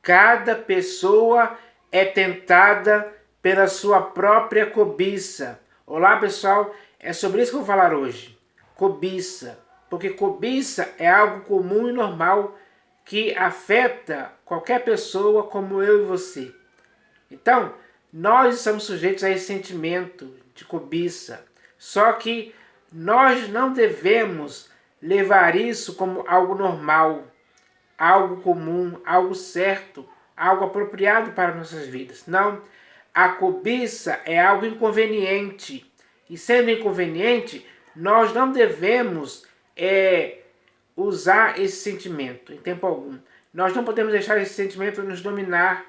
Cada pessoa é tentada pela sua própria cobiça. Olá, pessoal, é sobre isso que eu vou falar hoje. Cobiça. Porque cobiça é algo comum e normal que afeta qualquer pessoa como eu e você. Então, nós estamos sujeitos a esse sentimento de cobiça. Só que nós não devemos levar isso como algo normal, algo comum, algo certo, algo apropriado para nossas vidas. Não, a cobiça é algo inconveniente. E sendo inconveniente, nós não devemos usar esse sentimento em tempo algum. Nós não podemos deixar esse sentimento nos dominar,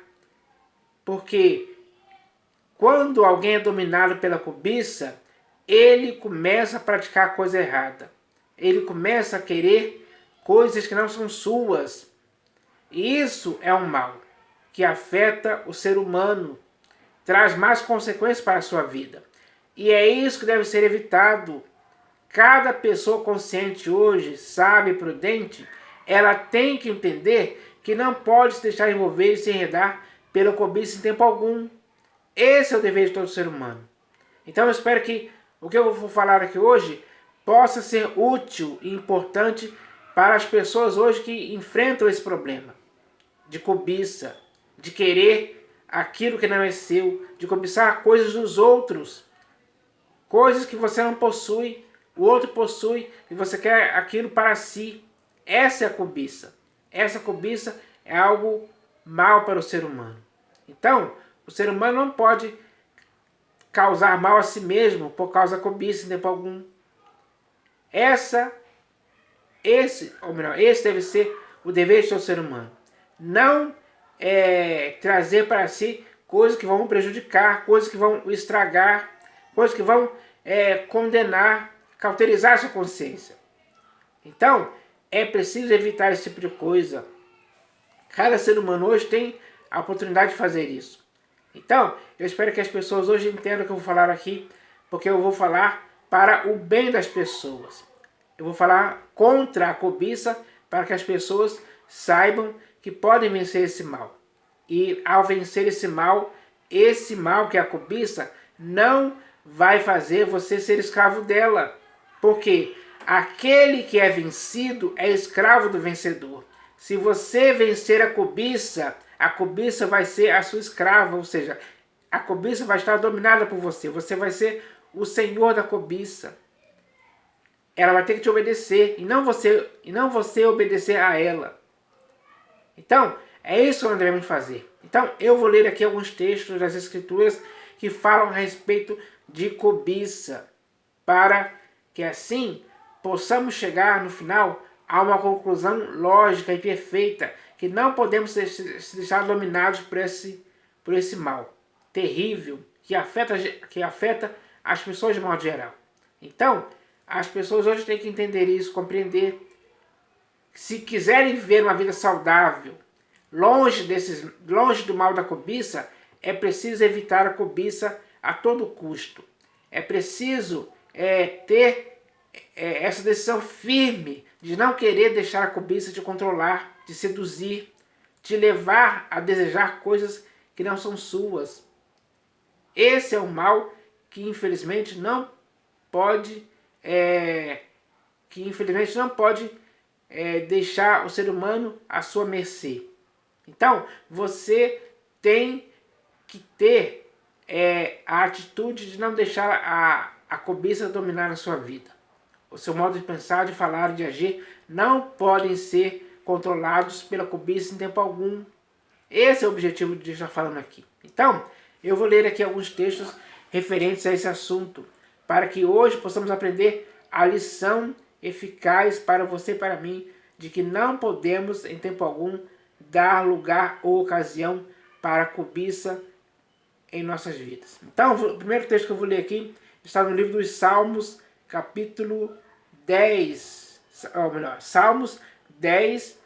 porque quando alguém é dominado pela cobiça, ele começa a praticar coisa errada. Ele começa a querer coisas que não são suas. E isso é um mal que afeta o ser humano, traz mais consequências para a sua vida. E é isso que deve ser evitado. Cada pessoa consciente hoje, sábia e prudente, ela tem que entender que não pode se deixar envolver e se enredar pela cobiça em tempo algum. Esse é o dever de todo ser humano. Então eu espero que o que eu vou falar aqui hoje possa ser útil e importante para as pessoas hoje que enfrentam esse problema de cobiça, de querer aquilo que não é seu, de cobiçar coisas dos outros, coisas que você não possui, o outro possui e você quer aquilo para si. Essa é a cobiça. Essa cobiça é algo mal para o ser humano. Então, o ser humano não pode causar mal a si mesmo por causa da cobiça em tempo algum. Esse deve ser o dever de todo ser humano. Não trazer para si coisas que vão prejudicar, coisas que vão estragar, coisas que vão condenar, cauterizar a sua consciência. Então, é preciso evitar esse tipo de coisa. Cada ser humano hoje tem a oportunidade de fazer isso. Então, eu espero que as pessoas hoje entendam o que eu vou falar aqui, porque eu vou falar para o bem das pessoas. Eu vou falar contra a cobiça para que as pessoas saibam que podem vencer esse mal. E ao vencer esse mal que é a cobiça, não vai fazer você ser escravo dela. Porque aquele que é vencido é escravo do vencedor. Se você vencer a cobiça vai ser a sua escrava, ou seja, a cobiça vai estar dominada por você. Você vai ser o senhor da cobiça. Ela vai ter que te obedecer e não você obedecer a ela. Então, é isso que nós devemos fazer. Então, eu vou ler aqui alguns textos das Escrituras que falam a respeito de cobiça, para que assim possamos chegar no final a uma conclusão lógica e perfeita, que não podemos se deixar dominados por esse mal terrível que afeta as pessoas de modo geral. Então, as pessoas hoje têm que entender isso, compreender. Se quiserem viver uma vida saudável, longe do mal da cobiça, é preciso evitar a cobiça a todo custo. É preciso ter essa decisão firme de não querer deixar a cobiça te controlar, te seduzir, te levar a desejar coisas que não são suas. Esse é o mal que infelizmente não pode deixar o ser humano à sua mercê. Então, você tem que ter a atitude de não deixar a cobiça dominar a sua vida. O seu modo de pensar, de falar, de agir não podem ser controlados pela cobiça em tempo algum. Esse é o objetivo de estar falando aqui. Então, eu vou ler aqui alguns textos referentes a esse assunto, para que hoje possamos aprender a lição eficaz para você e para mim, de que não podemos, em tempo algum, dar lugar ou ocasião para a cobiça em nossas vidas. Então, o primeiro texto que eu vou ler aqui está no livro dos Salmos, capítulo 10, ou melhor, Salmos 10,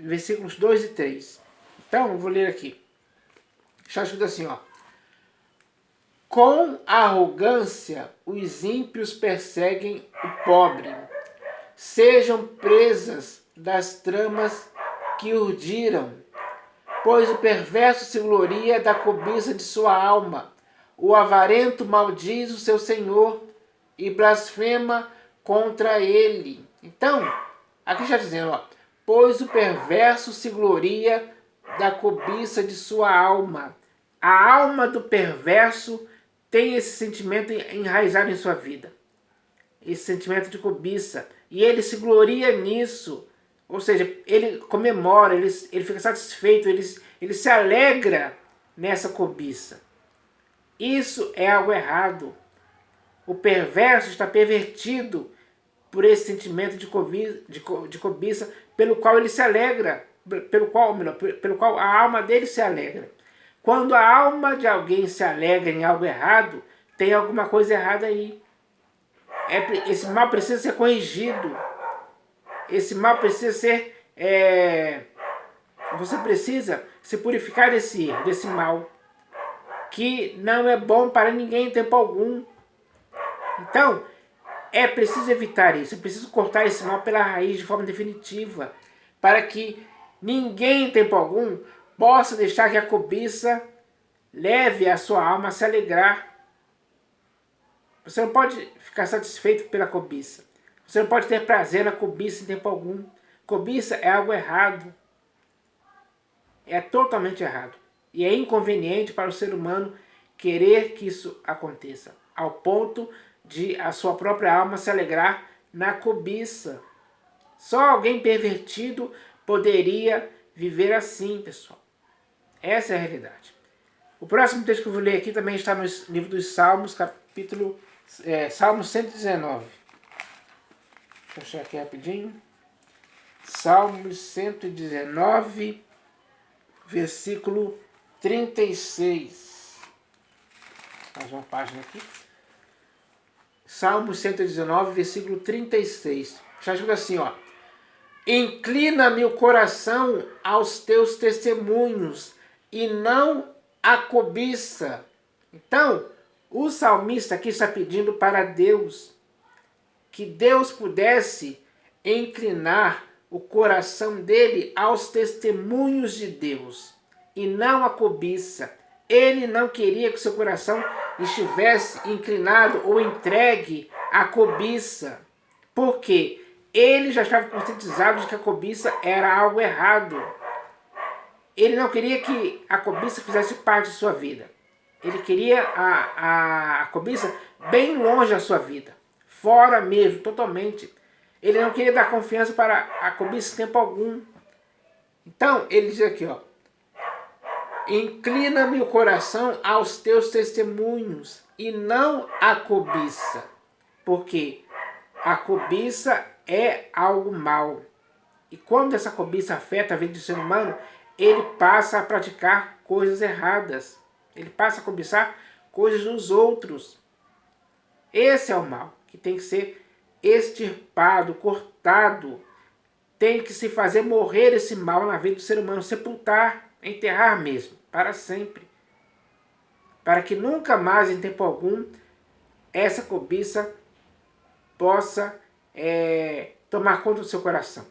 versículos 2 e 3. Então, eu vou ler aqui. Está escrito assim, ó. Com arrogância, os ímpios perseguem o pobre. Sejam presas das tramas que urdiram. Pois o perverso se gloria da cobiça de sua alma. O avarento maldiz o seu Senhor e blasfema contra ele. Então, aqui está dizendo, ó, pois o perverso se gloria da cobiça de sua alma. A alma do perverso tem esse sentimento enraizado em sua vida. Esse sentimento de cobiça. E ele se gloria nisso. Ou seja, ele comemora, ele fica satisfeito, ele se alegra nessa cobiça. Isso é algo errado. O perverso está pervertido por esse sentimento de cobiça, pelo qual ele se alegra, pelo qual a alma dele se alegra. Quando a alma de alguém se alegra em algo errado, tem alguma coisa errada aí. Esse mal precisa ser corrigido. Esse mal precisa ser... você precisa se purificar desse erro, desse mal, que não é bom para ninguém em tempo algum. Então, é preciso evitar isso, é preciso cortar esse mal pela raiz de forma definitiva, para que ninguém em tempo algum possa deixar que a cobiça leve a sua alma a se alegrar. Você não pode ficar satisfeito pela cobiça. Você não pode ter prazer na cobiça em tempo algum. Cobiça é algo errado. É totalmente errado. E é inconveniente para o ser humano querer que isso aconteça, ao ponto de a sua própria alma se alegrar na cobiça. Só alguém pervertido poderia viver assim, pessoal. Essa é a realidade. O próximo texto que eu vou ler aqui também está no livro dos Salmos, Salmo 119. Deixa eu achar aqui rapidinho. Salmos 119, versículo 36. Mais uma página aqui. Salmo 119, versículo 36. Já ajuda assim, ó. Inclina-me o coração aos teus testemunhos e não a cobiça. Então, o salmista aqui está pedindo para Deus que Deus pudesse inclinar o coração dele aos testemunhos de Deus e não a cobiça. Ele não queria que seu coração estivesse inclinado ou entregue à cobiça, porque ele já estava conscientizado de que a cobiça era algo errado. Ele não queria que a cobiça fizesse parte de sua vida. Ele queria a cobiça bem longe da sua vida, fora mesmo, totalmente. Ele não queria dar confiança para a cobiça em tempo algum. Então, ele diz aqui, ó, inclina-me o coração aos teus testemunhos e não a cobiça, porque a cobiça é algo mal. E quando essa cobiça afeta a vida do ser humano, ele passa a praticar coisas erradas. Ele passa a cobiçar coisas dos outros. Esse é o mal, que tem que ser extirpado, cortado. Tem que se fazer morrer esse mal na vida do ser humano, sepultar, enterrar mesmo, para sempre. Para que nunca mais, em tempo algum, essa cobiça possa tomar conta do seu coração.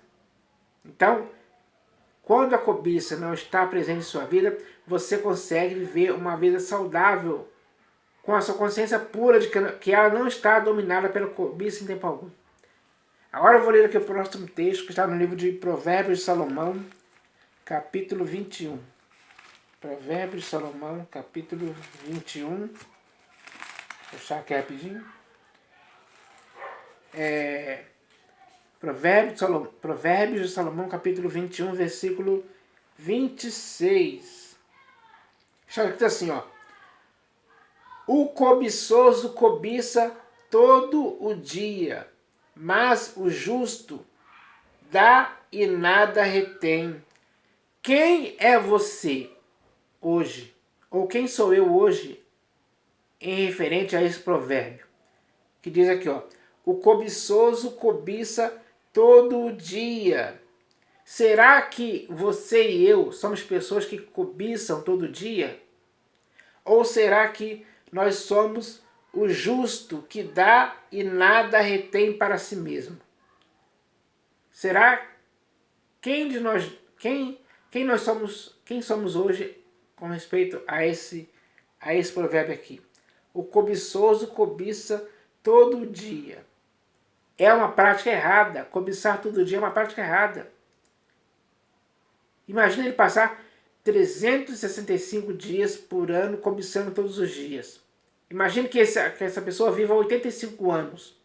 Então, quando a cobiça não está presente em sua vida, você consegue viver uma vida saudável, com a sua consciência pura de que ela não está dominada pela cobiça em tempo algum. Agora eu vou ler aqui o próximo texto, que está no livro de Provérbios de Salomão, capítulo 21. Provérbios de Salomão, capítulo 21. Vou achar aqui rapidinho. Provérbios de Salomão, capítulo 21, versículo 26. Está escrito assim, ó. O cobiçoso cobiça todo o dia, mas o justo dá e nada retém. Quem é você hoje? Ou quem sou eu hoje em referente a esse provérbio? Que diz aqui, ó. O cobiçoso cobiça todo o dia. Será que você e eu somos pessoas que cobiçam todo dia? Ou será que nós somos o justo que dá e nada retém para si mesmo? Será quem Quem somos hoje com respeito a esse provérbio aqui? O cobiçoso cobiça todo dia. É uma prática errada. Cobiçar todo dia é uma prática errada. Imagina ele passar 365 dias por ano cobiçando todos os dias. Imagine que essa pessoa viva 85 anos.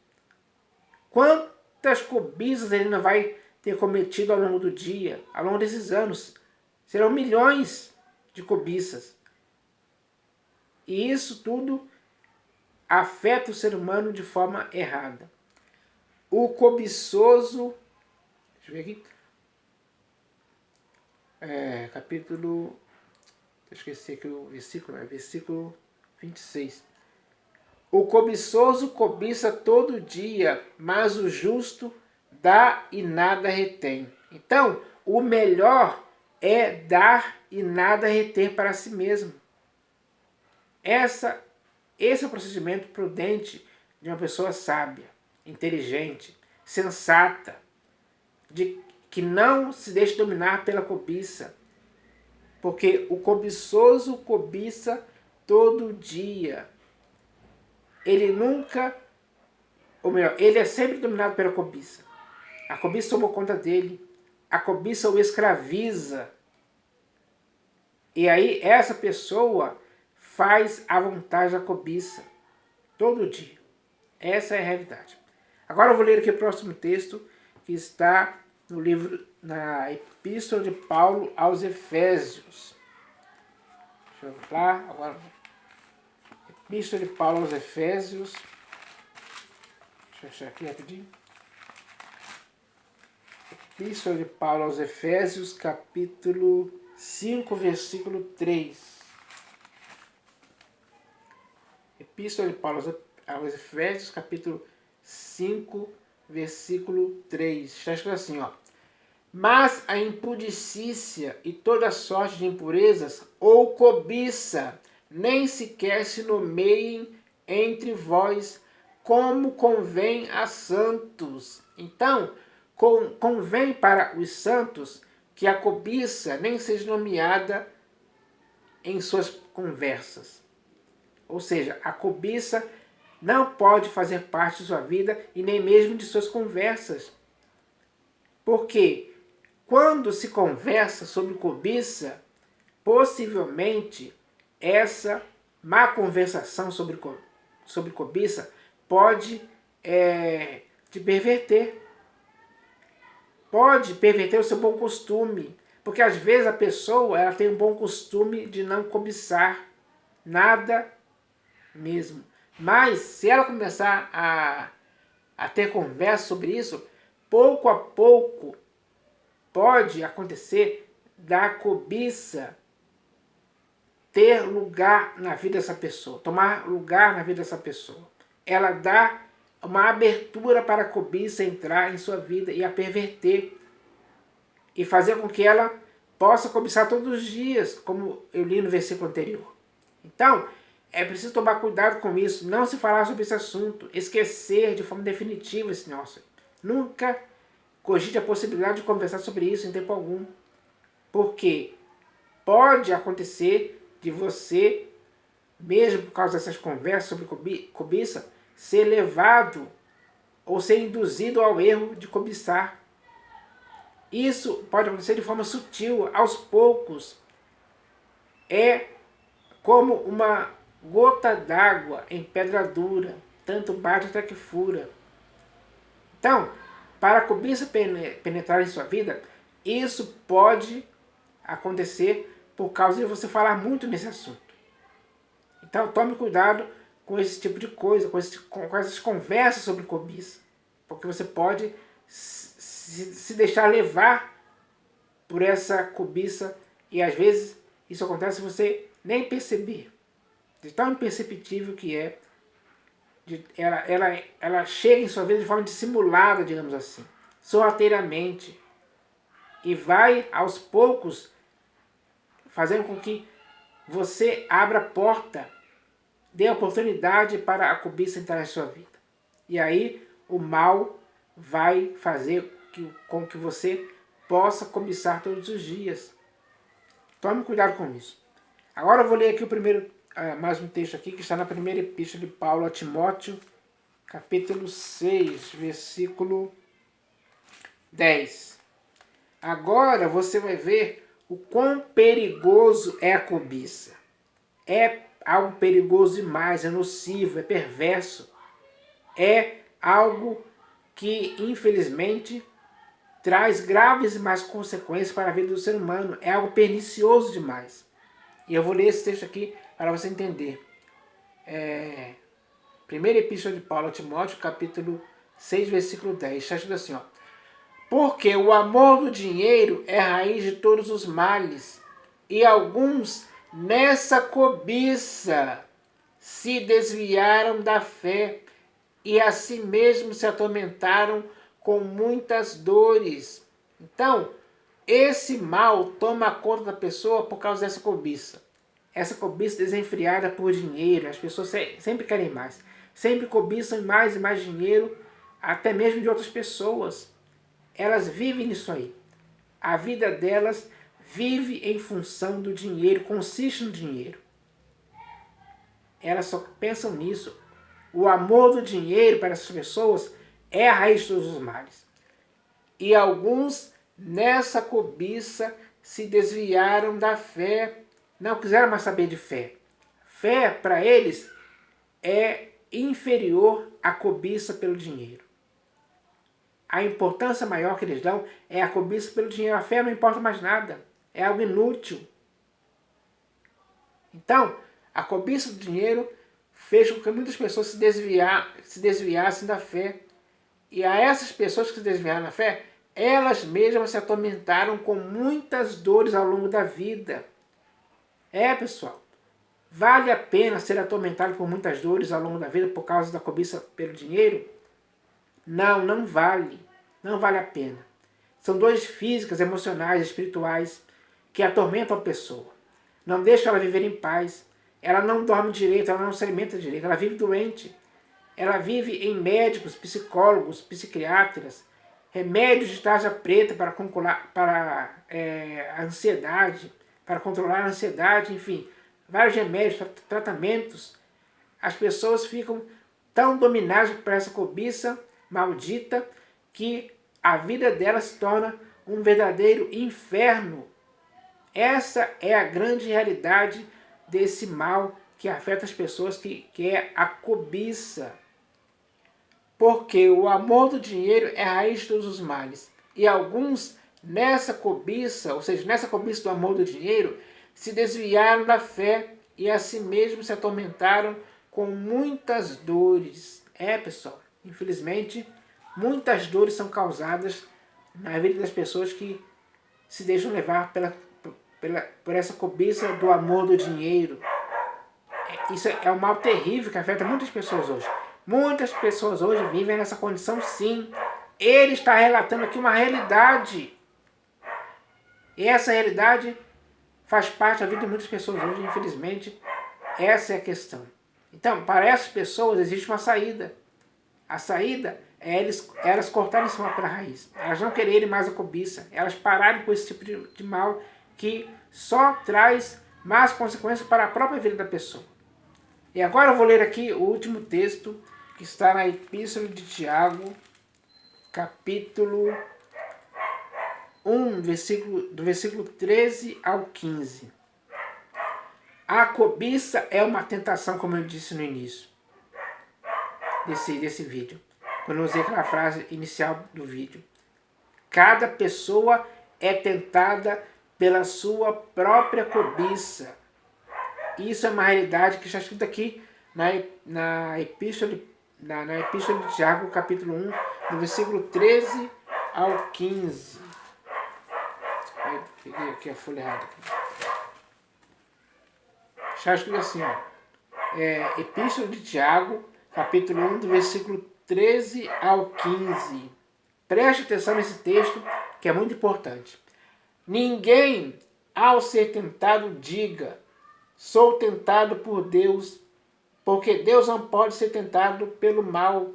Quantas cobiças ele não vai ter cometido ao longo do dia, ao longo desses anos? Serão milhões de cobiças. E isso tudo afeta o ser humano de forma errada. O cobiçoso... Deixa eu ver aqui. Capítulo... Eu esqueci aqui o versículo. É versículo 26. O cobiçoso cobiça todo dia, mas o justo dá e nada retém. Então, o melhor é dar e nada reter para si mesmo. Esse é o procedimento prudente de uma pessoa sábia, inteligente, sensata, que não se deixe dominar pela cobiça. Porque o cobiçoso cobiça todo dia. Ele nunca, ou melhor, ele é sempre dominado pela cobiça. A cobiça tomou conta dele. A cobiça o escraviza. E aí essa pessoa faz a vontade da cobiça todo dia. Essa é a realidade. Agora eu vou ler aqui o próximo texto que está no livro, na Epístola de Paulo aos Efésios. Deixa eu ver lá, agora... Epístola de Paulo aos Efésios. Deixa eu achar aqui rapidinho. Epístola de Paulo aos Efésios, capítulo 5, versículo 3. Epístola de Paulo aos Efésios, capítulo 5, versículo 3. Está escrito assim, ó. Mas a impudicícia e toda sorte de impurezas ou cobiça nem sequer se nomeiem entre vós, como convém a santos. Então, convém para os santos que a cobiça nem seja nomeada em suas conversas. Ou seja, a cobiça não pode fazer parte de sua vida e nem mesmo de suas conversas. Porque quando se conversa sobre cobiça, possivelmente essa má conversação sobre cobiça pode te perverter. Pode perverter o seu bom costume. Porque às vezes a pessoa ela tem um bom costume de não cobiçar nada mesmo. Mas se ela começar a ter conversa sobre isso, pouco a pouco pode acontecer da cobiça ter lugar na vida dessa pessoa, tomar lugar na vida dessa pessoa. Ela dá uma abertura para a cobiça entrar em sua vida e a perverter. E fazer com que ela possa cobiçar todos os dias, como eu li no versículo anterior. Então, é preciso tomar cuidado com isso, não se falar sobre esse assunto, esquecer de forma definitiva esse negócio. Nunca cogite a possibilidade de conversar sobre isso em tempo algum. Porque pode acontecer de você, mesmo por causa dessas conversas sobre cobiça, ser levado ou ser induzido ao erro de cobiçar. Isso pode acontecer de forma sutil, aos poucos. É como uma gota d'água em pedra dura, tanto bate até que fura. Então, para a cobiça penetrar em sua vida, isso pode acontecer por causa de você falar muito nesse assunto. Então tome cuidado com esse tipo de coisa, com essas conversas sobre cobiça. Porque você pode se deixar levar por essa cobiça e às vezes isso acontece se você nem perceber. De tão imperceptível que é, ela chega em sua vida de forma dissimulada, digamos assim, sorrateiramente. E vai aos poucos fazendo com que você abra a porta, dê oportunidade para a cobiça entrar na sua vida. E aí o mal vai fazer com que você possa cobiçar todos os dias. Tome cuidado com isso. Agora eu vou ler aqui o primeiro, mais um texto aqui, que está na primeira epístola de Paulo a Timóteo, capítulo 6, versículo 10. Agora você vai ver o quão perigoso é a cobiça. É algo perigoso demais, é nocivo, é perverso. É algo que, infelizmente, traz graves e más consequências para a vida do ser humano. É algo pernicioso demais. E eu vou ler esse texto aqui para você entender. Primeira Epístola de Paulo a Timóteo, capítulo 6, versículo 10. Está escrito assim, ó. Porque o amor do dinheiro é a raiz de todos os males, e alguns nessa cobiça se desviaram da fé e a si mesmos se atormentaram com muitas dores. Então, esse mal toma conta da pessoa por causa dessa cobiça. Essa cobiça desenfreada por dinheiro. As pessoas sempre querem mais. Sempre cobiçam mais e mais dinheiro, até mesmo de outras pessoas. Elas vivem nisso aí. A vida delas vive em função do dinheiro, consiste no dinheiro. Elas só pensam nisso. O amor do dinheiro para essas pessoas é a raiz de todos os males. E alguns nessa cobiça se desviaram da fé, não quiseram mais saber de fé. Fé para eles é inferior à cobiça pelo dinheiro. A importância maior que eles dão é a cobiça pelo dinheiro. A fé não importa mais nada. É algo inútil. Então, a cobiça do dinheiro fez com que muitas pessoas se desviassem da fé. E a essas pessoas que se desviaram da fé, elas mesmas se atormentaram com muitas dores ao longo da vida. Pessoal, vale a pena ser atormentado por muitas dores ao longo da vida por causa da cobiça pelo dinheiro? Não, não vale. Não vale a pena. São dores físicas, emocionais, espirituais que atormentam a pessoa. Não deixam ela viver em paz. Ela não dorme direito, ela não se alimenta direito, ela vive doente. Ela vive em médicos, psicólogos, psiquiatras, remédios de tarja preta para a ansiedade, para controlar a ansiedade, enfim, vários remédios, tratamentos. As pessoas ficam tão dominadas por essa cobiça maldita que a vida delas se torna um verdadeiro inferno. Essa é a grande realidade desse mal que afeta as pessoas, que é a cobiça. Porque o amor do dinheiro é a raiz de todos os males. E alguns nessa cobiça, ou seja, nessa cobiça do amor do dinheiro, se desviaram da fé e a si mesmos se atormentaram com muitas dores. Pessoal, infelizmente, muitas dores são causadas na vida das pessoas que se deixam levar por essa cobiça do amor do dinheiro. Isso é um mal terrível que afeta muitas pessoas hoje. Muitas pessoas hoje vivem nessa condição, sim. Ele está relatando aqui uma realidade. E essa realidade faz parte da vida de muitas pessoas hoje, infelizmente. Essa é a questão. Então, para essas pessoas existe uma saída. A saída é elas cortarem esse mal pela raiz. Elas não quererem mais a cobiça. Elas pararem com esse tipo de mal que só traz más consequências para a própria vida da pessoa. E agora eu vou ler aqui o último texto que está na Epístola de Tiago, capítulo 1, do versículo 13 ao 15. A cobiça é uma tentação, como eu disse no início desse vídeo, quando eu usei aquela frase inicial do vídeo. Cada pessoa é tentada pela sua própria cobiça. Isso é uma realidade que está escrito aqui na Epístola de Tiago, capítulo 1, do versículo 13 ao 15. Eu peguei aqui a folha errada. Está escrito assim, ó. Epístola de Tiago, capítulo 1, do versículo 13 ao 15. Preste atenção nesse texto, que é muito importante. Ninguém, ao ser tentado, diga: sou tentado por Deus, porque Deus não pode ser tentado pelo mal,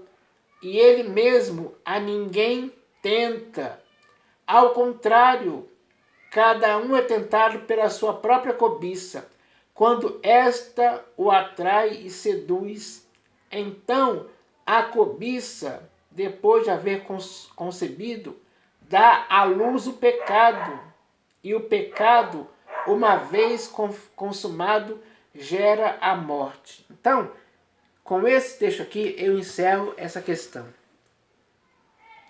e Ele mesmo a ninguém tenta. Ao contrário, Cada um é tentado pela sua própria cobiça. Quando esta o atrai e seduz, então a cobiça, depois de haver concebido, dá à luz o pecado. E o pecado, uma vez consumado, gera a morte. Então, com esse texto aqui, eu encerro essa questão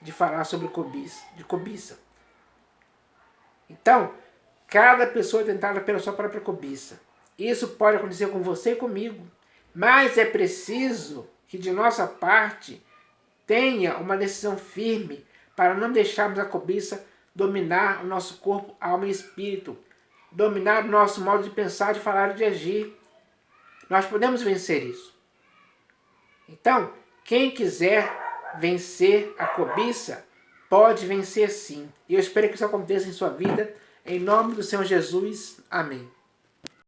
de falar sobre cobiça. Então, cada pessoa é tentada pela sua própria cobiça. Isso pode acontecer com você e comigo. Mas é preciso que de nossa parte tenha uma decisão firme para não deixarmos a cobiça dominar o nosso corpo, alma e espírito. Dominar o nosso modo de pensar, de falar e de agir. Nós podemos vencer isso. Então, quem quiser vencer a cobiça, pode vencer sim. E eu espero que isso aconteça em sua vida. Em nome do Senhor Jesus. Amém.